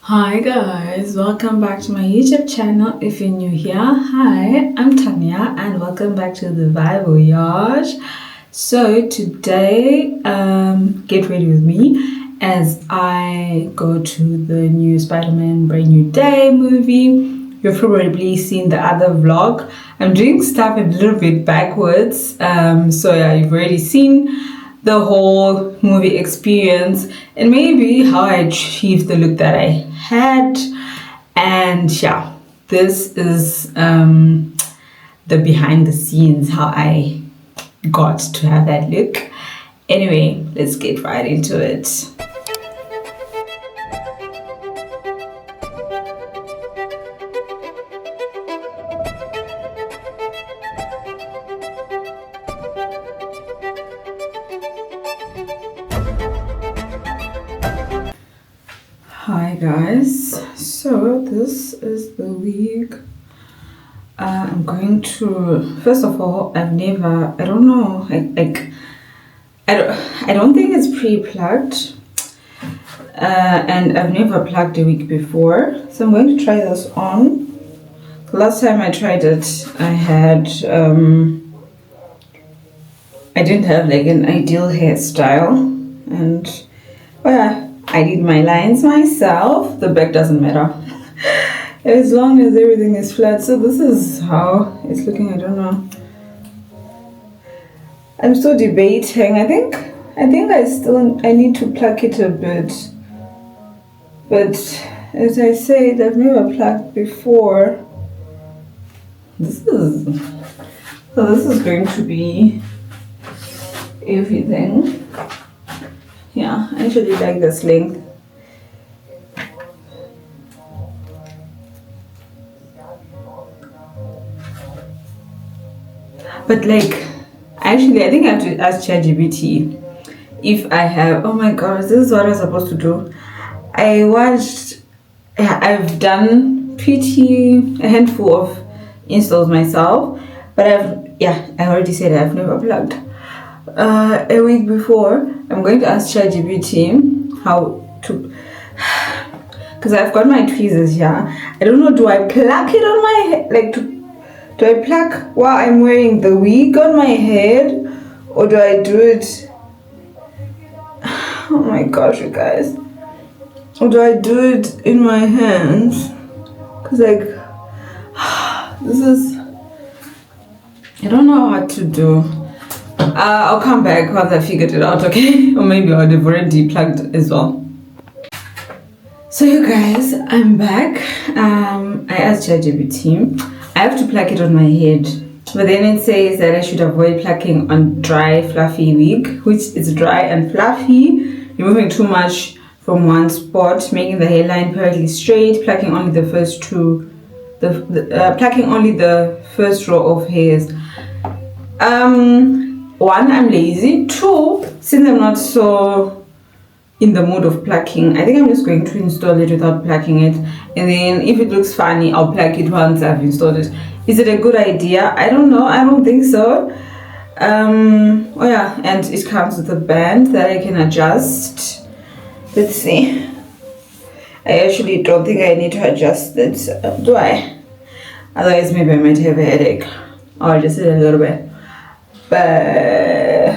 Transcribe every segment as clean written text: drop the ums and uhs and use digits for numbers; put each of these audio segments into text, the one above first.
Hi guys, welcome back to my YouTube channel. If you're new here, hi, I'm Tanya and welcome back to the Vibe Voyage. So today, get ready with me as I go to the new Spider-Man Brand New Day movie. You've probably seen the other vlog. I'm doing stuff a little bit backwards. So yeah, you've already seen the whole movie experience and maybe how I achieved the look that I had. And yeah, this is the behind the scenes, how I got to have that look. Anyway, let's get right into it. Hi guys, so this is the wig. I'm going to, first of all, I don't know, I don't think it's pre-plucked, and I've never plucked a wig before, so I'm going to try this on. The last time I tried it, I didn't have like an ideal hairstyle, and oh yeah, I did my lines myself. The back doesn't matter as long as everything is flat. So this is how it's looking. I don't know, I'm still debating. I think I need to pluck it a bit, but as I said, I've never plucked before. This is going to be everything. Yeah, I actually like this length. But like, actually, I think I have to ask ChatGPT if I have. Oh my gosh, this is what I was supposed to do. I've done a handful of installs myself, but I already said I've never plugged a week before. I'm going to ask ChatGPT how to, because I've got my tweezers here. I don't know, do I pluck it on my head? Do I pluck while I'm wearing the wig on my head? Or do I do it? Oh my gosh, you guys. Or do I do it in my hands? Because I don't know what to do. I'll come back once I figured it out, okay? Or maybe I would have already plugged as well. So you guys, I'm back. I asked ChatGPT. I have to pluck it on my head. But then it says that I should avoid plucking on dry, fluffy wig, which is dry and fluffy, removing too much from one spot, making the hairline perfectly straight, plucking only the first row of hairs. One, I'm lazy. Two, since I'm not so in the mood of plucking, I think I'm just going to install it without plucking it. And then if it looks funny, I'll pluck it once I've installed it. Is it a good idea? I don't know. I don't think so. Oh yeah, and it comes with a band that I can adjust. Let's see. I actually don't think I need to adjust it. Do I? Otherwise, maybe I might have a headache. Or just a little bit. But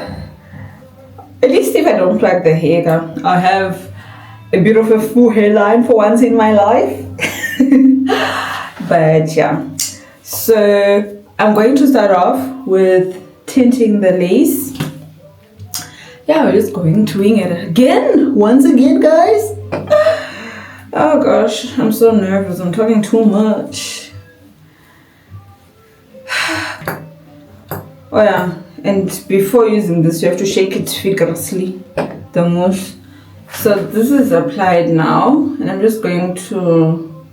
at least if I don't plug the hair, I'll have a bit of a full hairline for once in my life. But yeah, so I'm going to start off with tinting the lace. Yeah, we're just going to wing it once again, guys. Oh gosh, I'm so nervous. I'm talking too much. Oh yeah, and before using this, you have to shake it vigorously, the mousse. So this is applied now, and I'm just going to,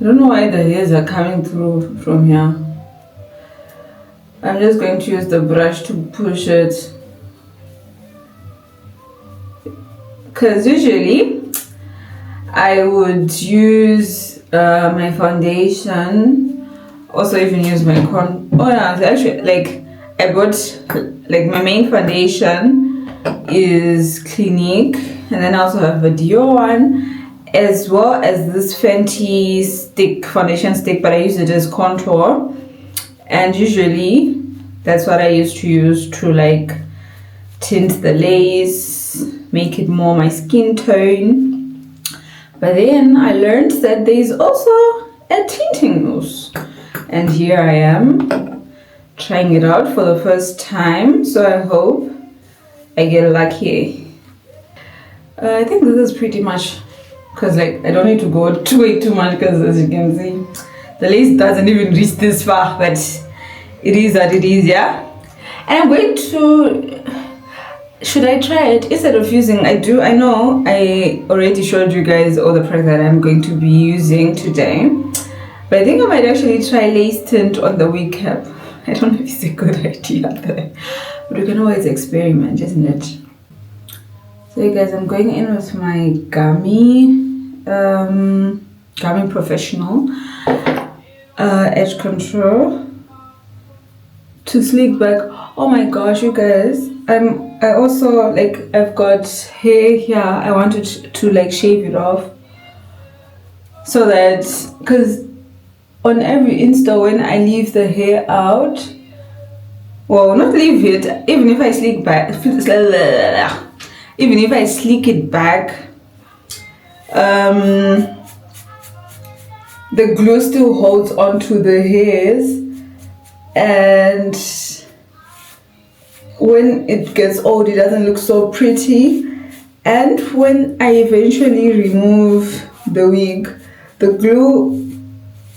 I don't know why the hairs are coming through from here. I'm just going to use the brush to push it. Because usually, I would use my foundation, also even use my actually, like, I bought, like, my main foundation is Clinique, and then I also have a Dior one, as well as this Fenty foundation stick, but I use it as contour, and usually that's what I used to use to like tint the lace, make it more my skin tone. But then I learned that there is also a tinting mousse, and here I am trying it out for the first time, so I hope I get lucky. I think this is pretty much, because like I don't need to go too much, because as you can see the lace doesn't even reach this far, but it is what it is. Yeah, and I'm going to, should I try it instead of using, I know I already showed you guys all the products that I'm going to be using today, but I think I might actually try lace tint on the wig cap. I don't know if it's a good idea, but we can always experiment, isn't it? So you guys, I'm going in with my Gummy Professional Edge Control to sleek back. Oh my gosh, you guys, I also like, I've got hair here. I wanted to like shave it off, so that, because on every Insta when I leave the hair out, well, not leave it, even if I sleek back, even if I sleek it back, the glue still holds onto the hairs, and when it gets old, it doesn't look so pretty. And when I eventually remove the wig, the glue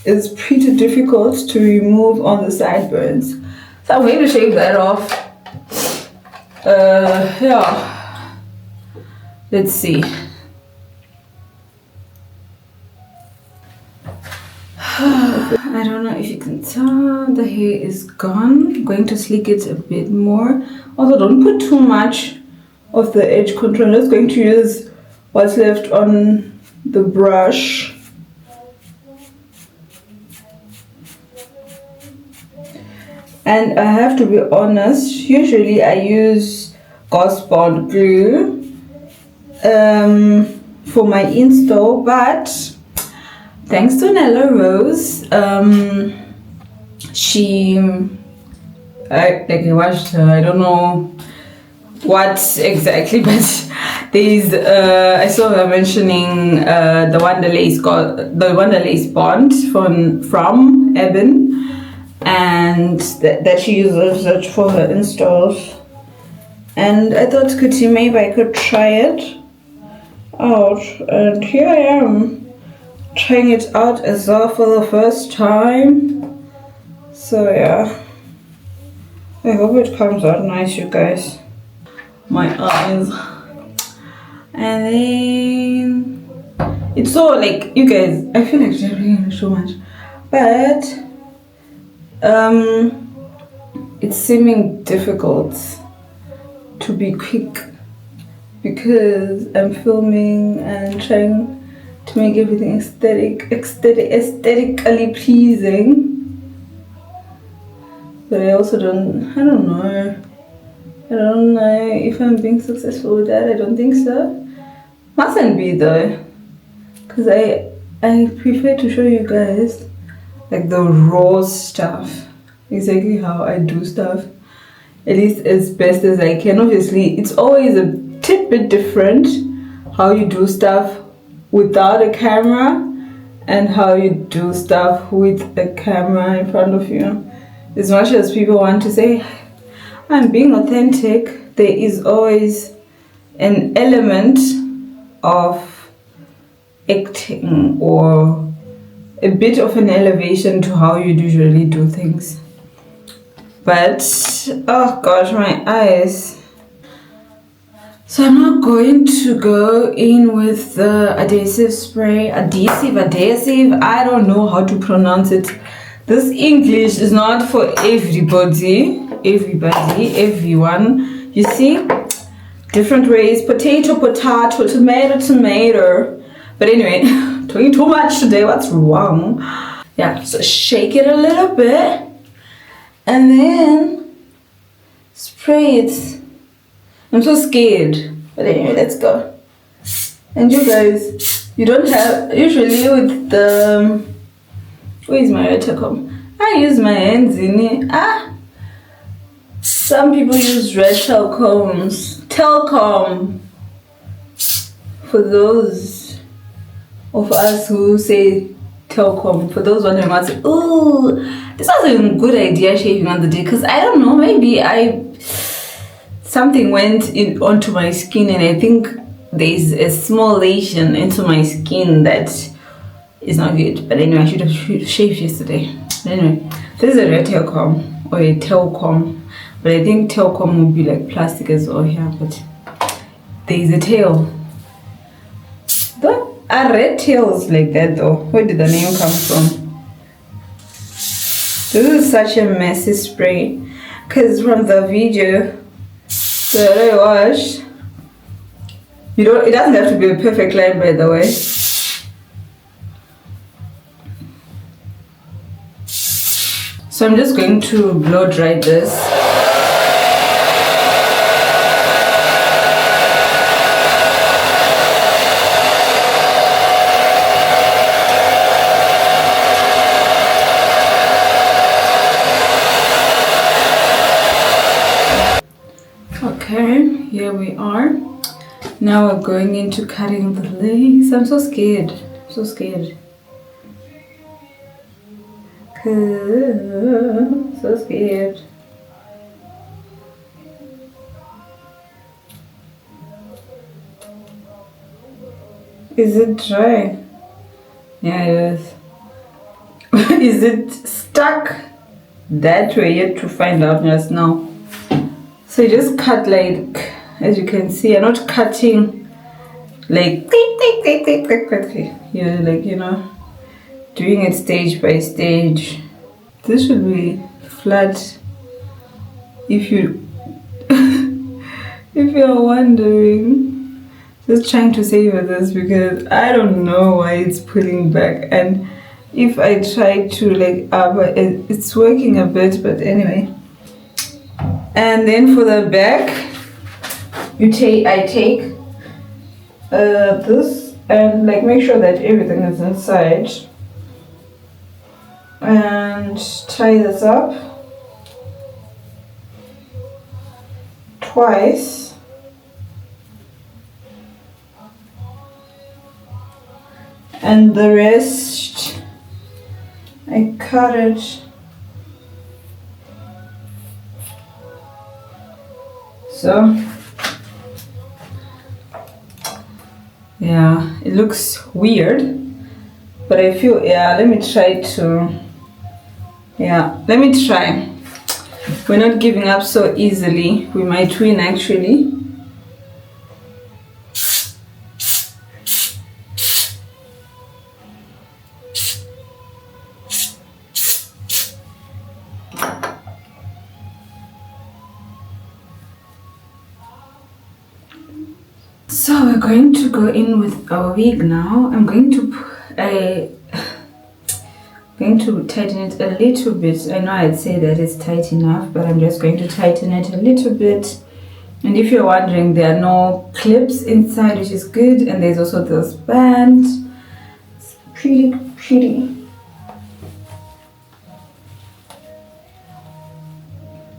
is pretty difficult to remove on the sideburns, so I'm going to shave that off. Yeah, let's see. I don't know if you can tell, the hair is gone. I'm going to sleek it a bit more. Also, don't put too much of the edge control. I'm just going to use what's left on the brush. And I have to be honest, usually I use Gauze Bond glue for my install, but thanks to Nella Rose, I watched her, I don't know what exactly, but there's I saw her mentioning the Wonder Lace Bond from Eben, and that she uses it for her installs. And I thought, maybe I could try it out, and here I am trying it out as well for the first time. So yeah, I hope it comes out nice, you guys. My eyes. And then it's so like, you guys, I feel like sharing so much, but it's seeming difficult to be quick because I'm filming and trying to make everything aesthetically pleasing. But I also don't know if I'm being successful with that. I don't think so. Mustn't be though, because I prefer to show you guys like the raw stuff, exactly how I do stuff, at least as best as I can. Obviously it's always a bit different how you do stuff without a camera and how you do stuff with a camera in front of you. As much as people want to say I'm being authentic, there is always an element of acting or a bit of an elevation to how you usually do things. But oh gosh, my eyes. So I'm not going to go in with the adhesive spray, adhesive, I don't know how to pronounce it. This English is not for everybody, everyone. You see, different ways, potato, tomato. But anyway, talking too much today, what's wrong? Yeah, so shake it a little bit and then spray it. I'm so scared, but anyway, let's go. And you guys, You don't have, usually with the, where is my Retacom? I use my hands in it. Some people use Telcom. For those of us who say Telcom, for those wondering what's it, oh, this was a good idea shaving on the day, because I don't know, maybe something went onto my skin, and I think there's a small lesion into my skin that is not good. But anyway, I should have shaved yesterday. Anyway, this is a Retacom or a Telcom, but I think Telcom would be like plastic as well here. But there's a tail. Are red tails like that though? Where did the name come from? This is such a messy spray, because from the video that I watched, it doesn't have to be a perfect line, by the way. So I'm just going to blow dry this. Okay, here we are. Now we're going into cutting the legs. I'm so scared. So scared. So scared. Is it dry? Yeah, it is. Is it stuck? That way yet to find out just now. So you just cut like, as you can see, you're not cutting like, you're like, doing it stage by stage. This should be flat. If you if you're wondering, just trying to savor this because I don't know why it's pulling back, and if I try to like it's working a bit, but anyway. And then for the back, I take this and like make sure that everything is inside, and tie this up twice. And the rest, I cut it. So, yeah, it looks weird, but I feel, let me try. We're not giving up so easily. We might win actually. So we're going to go in with our wig now. I'm going to tighten it a little bit. I know I'd say that it's tight enough, but I'm just going to tighten it a little bit. And if you're wondering, there are no clips inside, which is good. And there's also this band. It's pretty.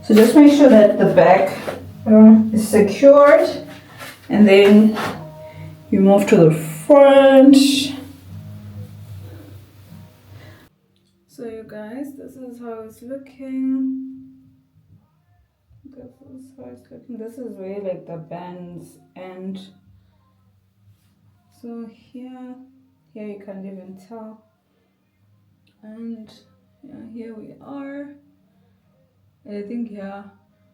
So just make sure that the back is secured. And then you move to the front. So you guys, this is how it's looking. This is where like the bands end. So here you can't even tell. And yeah, here we are. And I think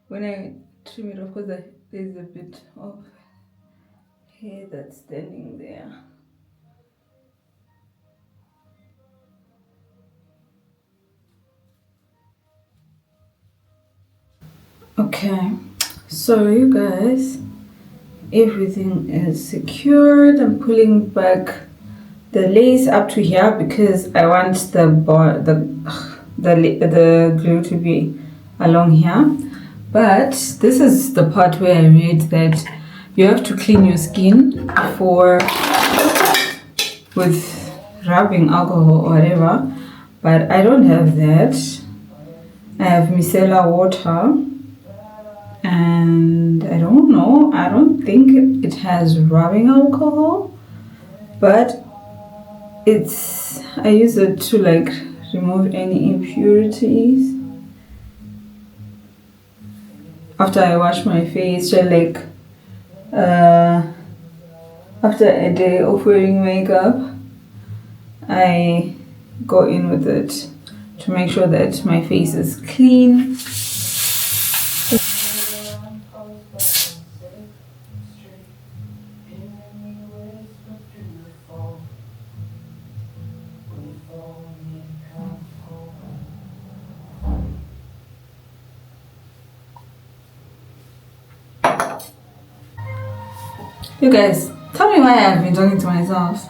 when I trim it, of course, there's a bit of hair that's standing there. Okay, so you guys, everything is secured. I'm pulling back the lace up to here because I want the glue to be along here. But this is the part where I read that you have to clean your skin for with rubbing alcohol or whatever, but I don't have that. I have micellar water, and I don't know, I don't think it has rubbing alcohol, but I use it to like remove any impurities after I wash my face, so like after a day of wearing makeup, I go in with it to make sure that my face is clean. You guys, tell me why I've been talking to myself.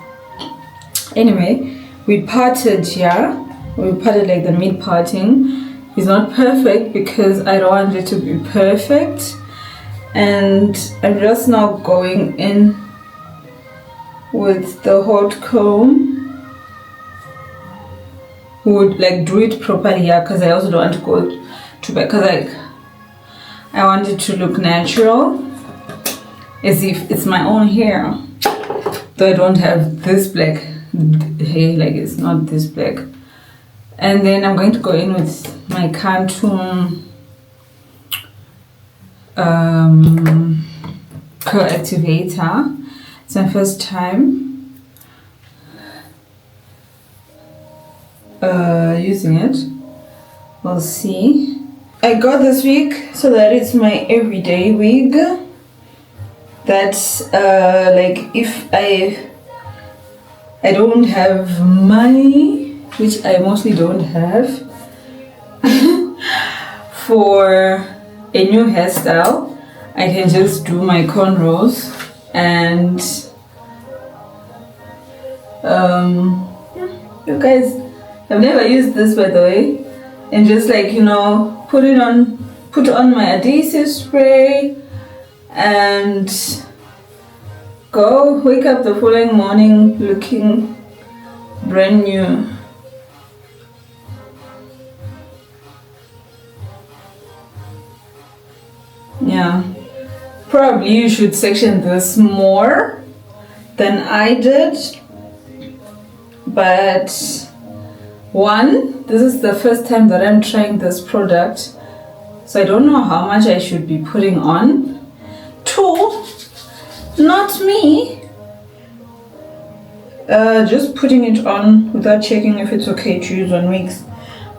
Anyway, we parted here. We parted like the mid parting. It's not perfect because I don't want it to be perfect. And I'm just now going in with the hot comb. Would like do it properly here because I also don't want to go too bad, because like I want it to look natural, as if it's my own hair, though I don't have this black hair, like it's not this black. And then I'm going to go in with my Canton curl activator. It's my first time using it. We'll see. I got this wig so that it's my everyday wig. That's like if I don't have money, which I mostly don't have, for a new hairstyle, I can just do my cornrows and you guys, I've never used this by the way, and just like, you know, put on my adhesive spray and go wake up the following morning looking brand new. Yeah, probably you should section this more than I did, but one, this is the first time that I'm trying this product, so I don't know how much I should be putting on. Two, not me just putting it on without checking if it's okay to use on wigs,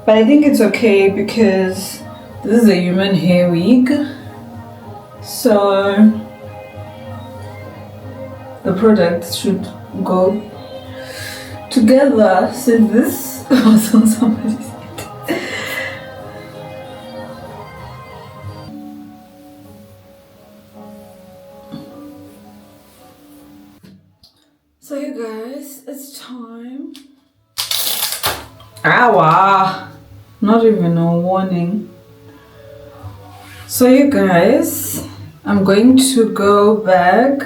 but I think it's okay because this is a human hair wig, so the products should go together, since this was on somebody's head. So you guys, it's time. Ow! Not even a warning. So you guys, I'm going to go back.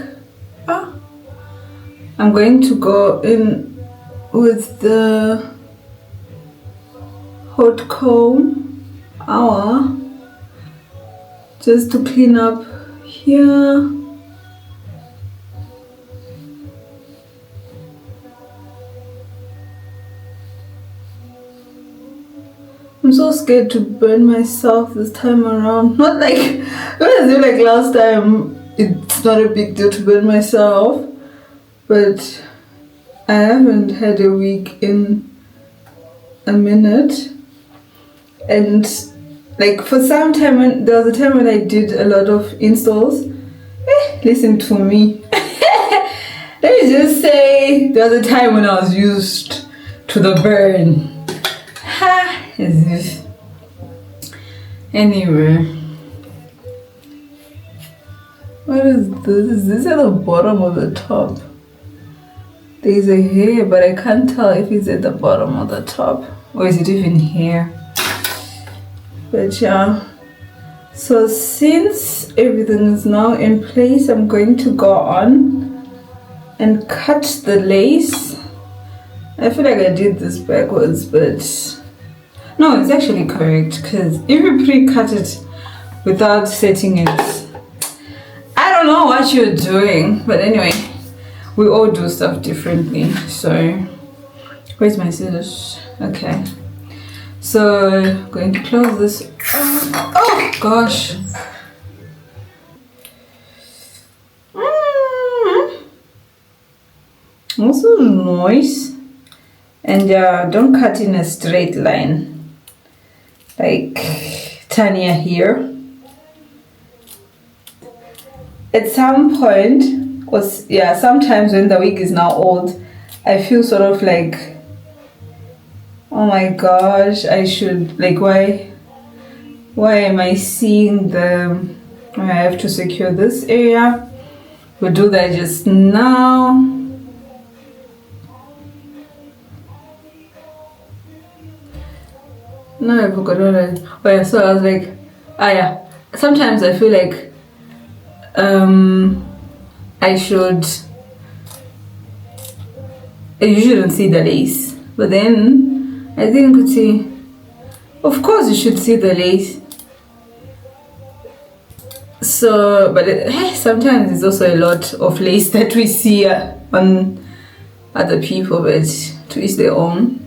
I'm going to go in with the hot comb, just to clean up here. I'm so scared to burn myself this time around. Not like, like last time, it's not a big deal to burn myself, but I haven't had a wig in a minute. And like for some time, there was a time when I did a lot of installs. Listen to me. Let me just say, there was a time when I was used to the burn. As if. Anyway, what is this? Is this at the bottom or the top? There's a hair, but I can't tell if it's at the bottom or the top, or is it even here? But yeah, so since everything is now in place, I'm going to go on and cut the lace I feel like I did this backwards, but no, it's actually correct because if you pre-cut it without setting it, I don't know what you're doing. But anyway, we all do stuff differently. So, where's my scissors? Okay. So, going to close this. Oh gosh. Also nice. And don't cut in a straight line like Tanya here. At some point, sometimes when the wig is now old, I feel sort of like, oh my gosh, I should, like, why am I seeing I have to secure this area. We'll do that just now. No, I forgot what so I was like, sometimes I feel like you shouldn't see the lace, but then I think you could see, of course you should see the lace. So, but sometimes it's also a lot of lace that we see on other people, but to each their own.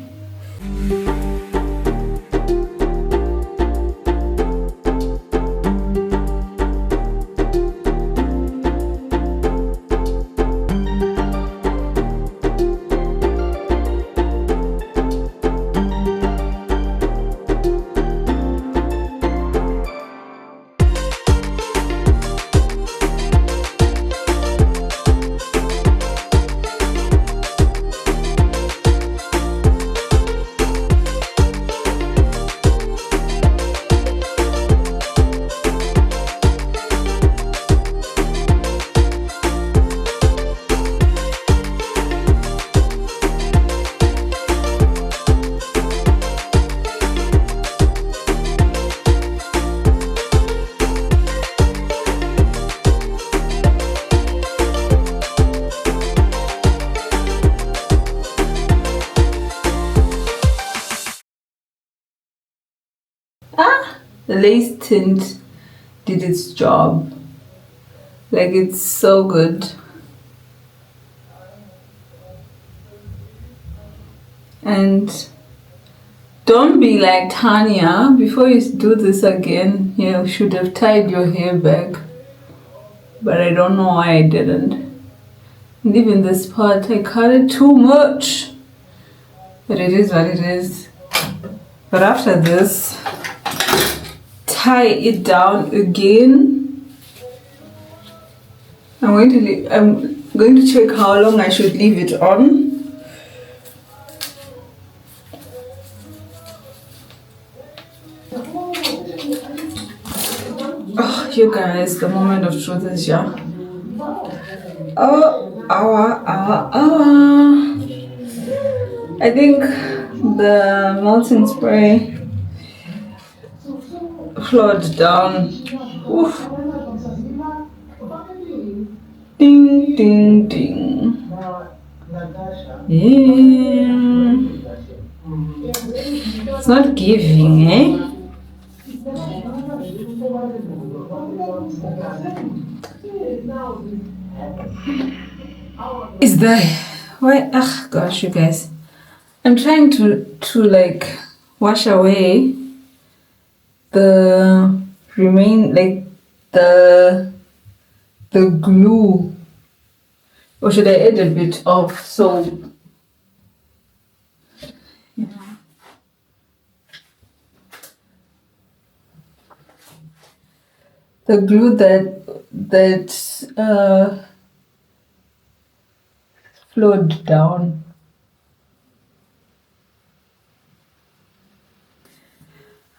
The lace tint did its job. Like, it's so good. And don't be like Tanya. Before you do this again, you should have tied your hair back. But I don't know why I didn't. And even this part, I cut it too much. But it is what it is. But after this, tie it down again. I'm going to check how long I should leave it on. Oh, you guys, the moment of truth is here. Oh, I think the melting spray flowed down. Oof. Ding, ding, ding. Yeah. It's not giving, eh? Is there? Why? Ah, gosh, you guys. I'm trying to like wash away the the glue, or should I add a bit of soap? Yeah. The glue that flowed down.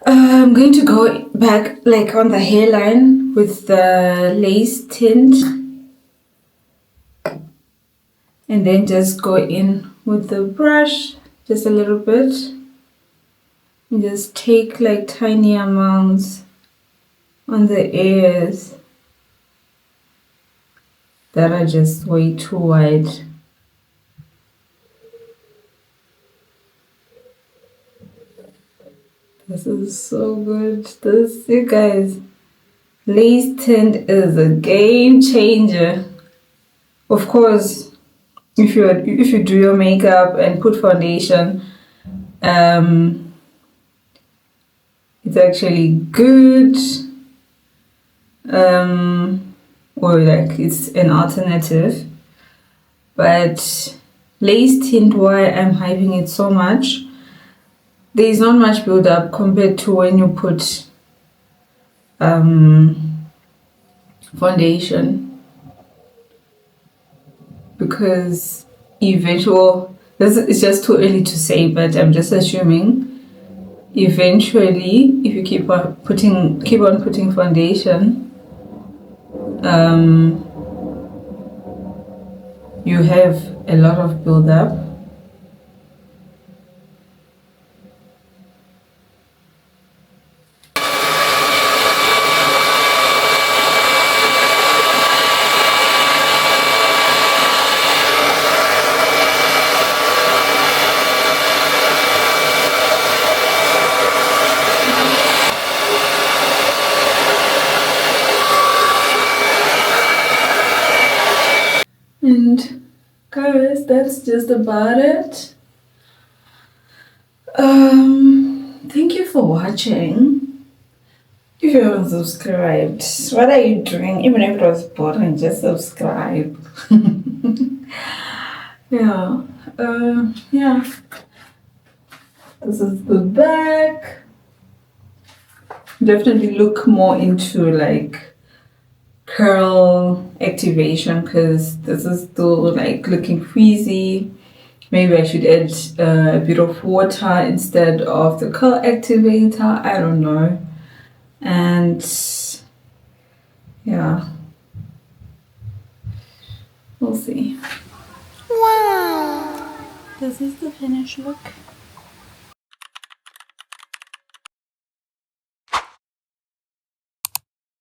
I'm going to go back like on the hairline with the lace tint and then just go in with the brush just a little bit and just take like tiny amounts on the areas that are just way too wide. This is so good. This, you guys, lace tint is a game changer. Of course, if you do your makeup and put foundation, it's actually good. Or like it's an alternative. But lace tint, why I'm hyping it so much, there is not much build up compared to when you put foundation, because eventual, this is just too early to say, but I'm just assuming eventually if you keep on putting foundation, you have a lot of build up. And guys, that's just about it. Thank you for watching. If you haven't subscribed, what are you doing? Even if it was boring, just subscribe. Yeah. Yeah. This is the back. Definitely look more into like curl activation, because this is still like looking frizzy. Maybe I should add a bit of water instead of the curl activator. I don't know. And yeah, we'll see. Wow! This is the finished look.